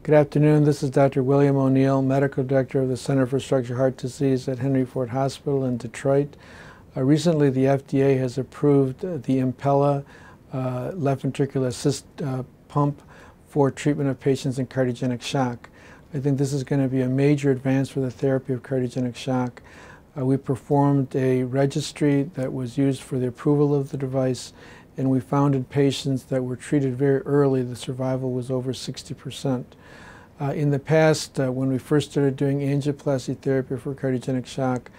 Good afternoon. This is Dr. William O'Neill, Medical Director of the Center for Structural Heart Disease at Henry Ford Hospital in Detroit. Recently, the FDA has approved the Impella left ventricular assist pump for treatment of patients in cardiogenic shock. I think this is going to be a major advance for the therapy of cardiogenic shock. We performed a registry that was used for the approval of the device, and we found in patients that were treated very early, the survival was over 60%. In the past, when we first started doing angioplasty therapy for cardiogenic shock,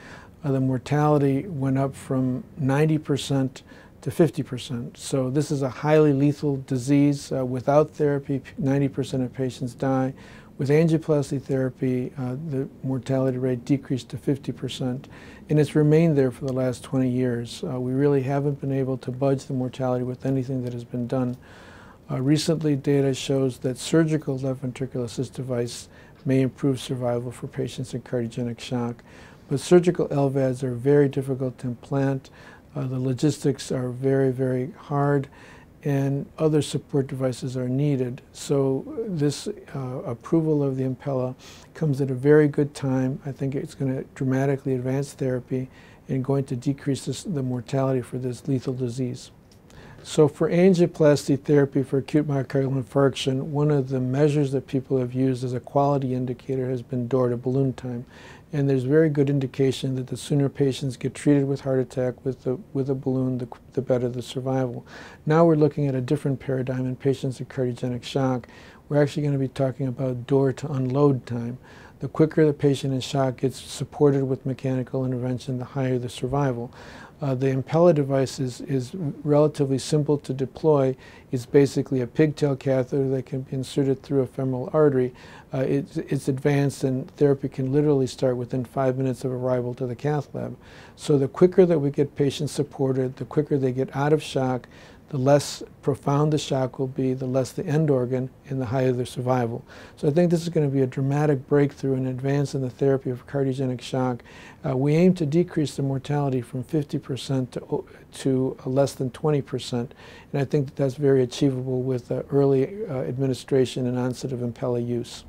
the mortality went up from 90% to 50%. So this is a highly lethal disease. Without therapy, 90% of patients die. With angioplasty therapy, the mortality rate decreased to 50%, and it's remained there for the last 20 years. We really haven't been able to budge the mortality with anything that has been done. Recently, data shows that surgical left ventricular assist device may improve survival for patients in cardiogenic shock, but surgical LVADs are very difficult to implant. The logistics are very, very hard, and other support devices are needed. So this approval of the Impella comes at a very good time. I think it's going to dramatically advance therapy and going to decrease the mortality for this lethal disease. So for angioplasty therapy for acute myocardial infarction, one of the measures that people have used as a quality indicator has been door to balloon time. And there's very good indication that the sooner patients get treated with heart attack with a balloon, the better the survival. Now we're looking at a different paradigm in patients with cardiogenic shock. We're actually going to be talking about door to unload time. The quicker the patient in shock gets supported with mechanical intervention, the higher the survival. The Impella device is relatively simple to deploy. It's basically a pigtail catheter that can be inserted through a femoral artery. It's advanced, and therapy can literally start within 5 minutes of arrival to the cath lab. So the quicker that we get patients supported, the quicker they get out of shock, the less profound the shock will be, the less the end organ, and the higher their survival. So I think this is going to be a dramatic breakthrough and advance in the therapy of cardiogenic shock. We aim to decrease the mortality from 50% to less than 20%, and I think that that's very achievable with early administration and onset of Impella use.